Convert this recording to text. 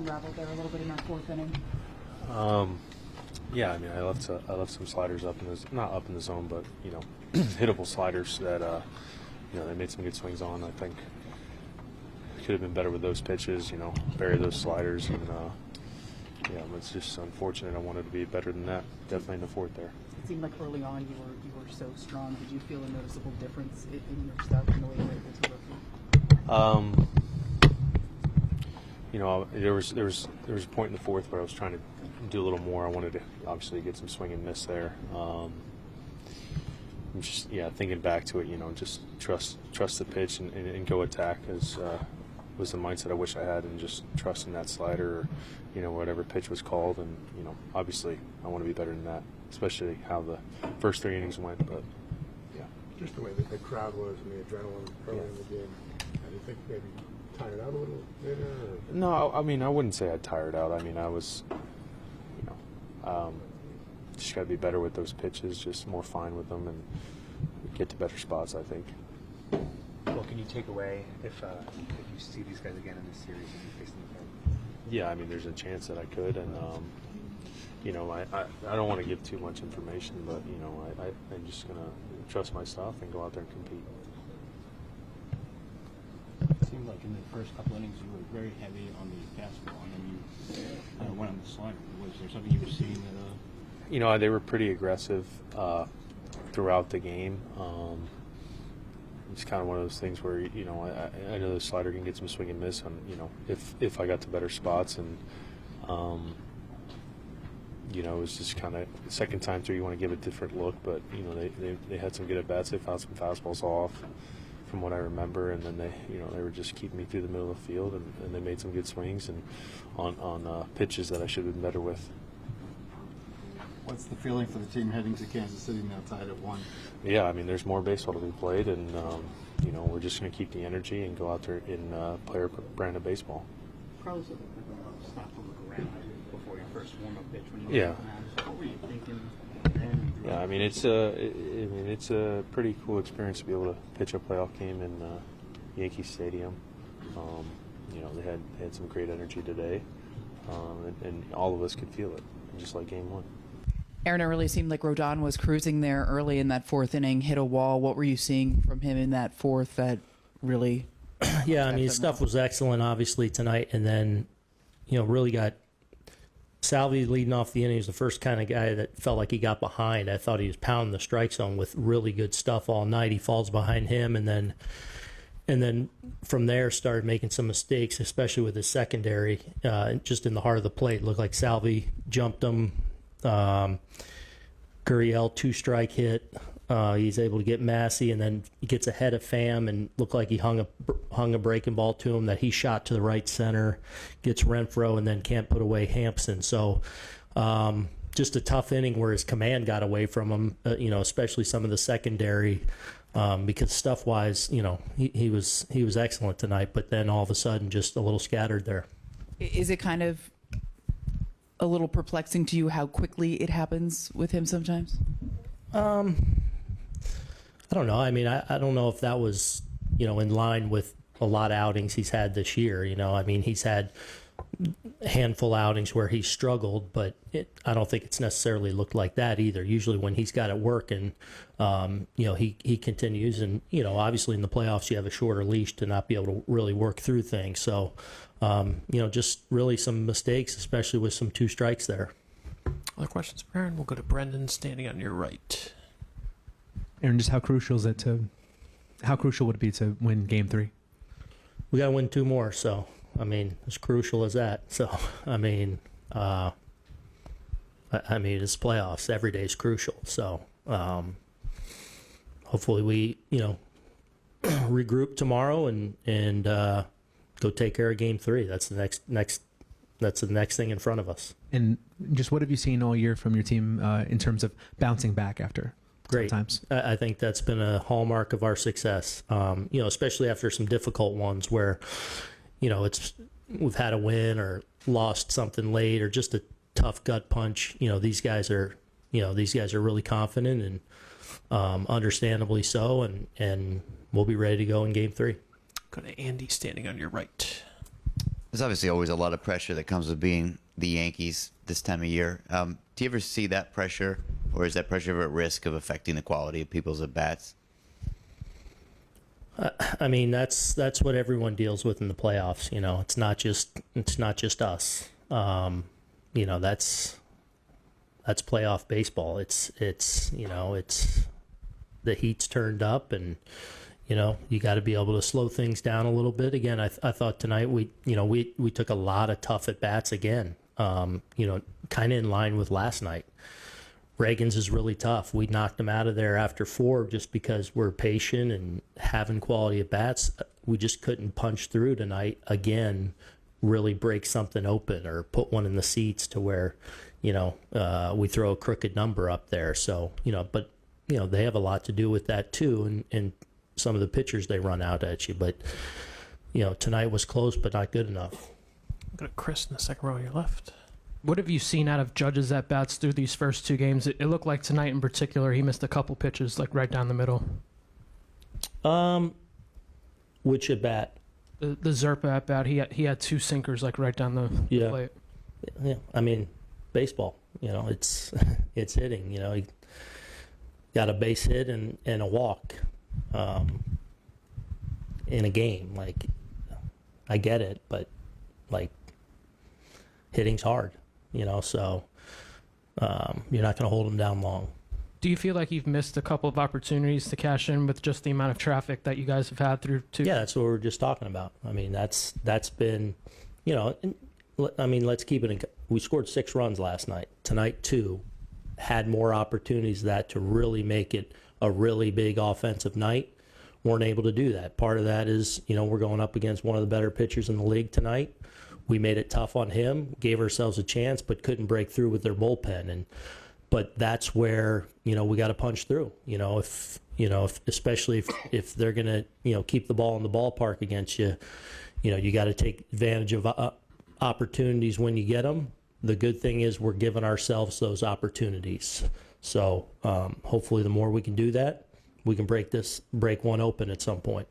unraveled there a little bit in that fourth inning? Yeah, I mean, I left some sliders up in the not up in the zone, but hittable sliders that they made some good swings on. I think could have been better with those pitches. Bury those sliders, and it's just unfortunate. I wanted to be better than that. Definitely in the fourth there. It seemed like early on you were so strong. Did you feel a noticeable difference in your stuff and the way you were able to work? There was a point in the fourth where I was trying to do a little more. I wanted to obviously get some swing and miss there. I'm just thinking back to it. Just trust the pitch and go attack was the mindset I wish I had, and just trusting that slider or whatever pitch was called. And obviously I want to be better than that, especially how the first 3 innings went. But yeah, just the way that the crowd was and the adrenaline early in the game. Do you think maybe tired out a little later? Or? No, I mean, I wouldn't say I tired out. I mean, I was, just got to be better with those pitches, just more fine with them, and get to better spots, I think. What can you take away if you see these guys again in this series and you face them again? Yeah, I mean, there's a chance that I could, and I don't want to give too much information, but I'm just gonna trust my stuff and go out there and compete. It seemed like in the first couple innings you were very heavy on the fastball, and then you went on the slider. Was there something you were seeing that? They were pretty aggressive throughout the game. It's kind of one of those things where I know the slider can get some swing and miss on if I got to better spots, and it was just kind of second time through you want to give a different look, but they had some good at bats. They found some fastballs off from what I remember, and then they were just keeping me through the middle of the field, and they made some good swings and on pitches that I should have been better with. What's the feeling for the team heading to Kansas City now tied at 1? Yeah, I mean, there's more baseball to be played, and we're just going to keep the energy and go out there and play our brand of baseball. Carlos, stop to look around before your first warm-up pitch when you Yeah. What were you thinking? Yeah, I mean, it's a pretty cool experience to be able to pitch a playoff game in Yankee Stadium. They had some great energy today, and all of us could feel it, just like Game 1. Aaron, it really seemed like Rodon was cruising there early in that fourth inning, hit a wall. What were you seeing from him in that fourth that really... Yeah, I mean, his stuff was excellent, obviously, tonight. And then, really got Salvi leading off the inning. He was the first kind of guy that felt like he got behind. I thought he was pounding the strike zone with really good stuff all night. He falls behind him, and then from there started making some mistakes, especially with his secondary, just in the heart of the plate. It looked like Salvi jumped him. Gurriel 2-strike hit. He's able to get Massey, and then he gets ahead of Pham and looked like he hung a breaking ball to him that he shot to the right center, gets Renfroe, and then can't put away Hampson. So just a tough inning where his command got away from him, especially some of the secondary, because stuff-wise, he was excellent tonight, but then all of a sudden just a little scattered there. Is it kind of a little perplexing to you how quickly it happens with him sometimes? I don't know. I mean, I don't know if that was, in line with a lot of outings he's had this year. I mean, he's had a handful of outings where he's struggled, but I don't think it's necessarily looked like that either. Usually when he's got it working, he continues. And, obviously in the playoffs you have a shorter leash to not be able to really work through things. So, just really some mistakes, especially with some 2 strikes there. Other questions for Aaron? We'll go to Brendan standing on your right. Aaron, just how crucial would it be to win Game 3? We got to win 2 more, so I mean, as crucial as that. So I mean, it's playoffs. Every day is crucial. So hopefully we regroup tomorrow and go take care of Game 3. That's the next thing in front of us. And just what have you seen all year from your team in terms of bouncing back after Great. times? I think that's been a hallmark of our success, especially after some difficult ones where, we've had a win or lost something late or just a tough gut punch. These guys are really confident and understandably so, and we'll be ready to go in Game 3. Go to Andy standing on your right. There's obviously always a lot of pressure that comes with being the Yankees this time of year. Do you ever see that pressure, or is that pressure ever at risk of affecting the quality of people's at-bats? I mean, that's what everyone deals with in the playoffs. You know, it's not just us. You know, that's playoff baseball. It's the heat's turned up, and you know, you got to be able to slow things down a little bit. Again, I thought tonight we took a lot of tough at bats again. You know, kind of in line with last night. Reagan's is really tough. We knocked him out of there after 4 just because we're patient and having quality at bats. We just couldn't punch through tonight again, really break something open or put one in the seats to where, you know, we throw a crooked number up there. So, you know, but, you know, they have a lot to do with that too. And some of the pitchers they run out at you. But, you know, tonight was close, but not good enough. Go to Chris in the second row on your left. What have you seen out of Judge's at-bats through these first 2 games? It looked like tonight in particular he missed a couple pitches, like right down the middle. Which at-bat? The Zerpa at-bat, he had 2 sinkers, like right down the plate. Yeah, I mean, baseball, you know, it's hitting. You know, he got a base hit and a walk in a game. Like, I get it, but, like, hitting's hard. You know, so you're not going to hold them down long. Do you feel like you've missed a couple of opportunities to cash in with just the amount of traffic that you guys have had through 2? Yeah, that's what we were just talking about. I mean, that's been, you know, I mean, let's keep it in. We scored 6 runs last night. Tonight, 2. Had more opportunities that to really make it a really big offensive night. Weren't able to do that. Part of that is, you know, we're going up against one of the better pitchers in the league tonight. We made it tough on him, gave ourselves a chance, but couldn't break through with their bullpen. But that's where, you know, we got to punch through. You know, especially if they're going to, you know, keep the ball in the ballpark against you, you know, you got to take advantage of opportunities when you get them. The good thing is we're giving ourselves those opportunities. So hopefully the more we can do that, we can break one open at some point.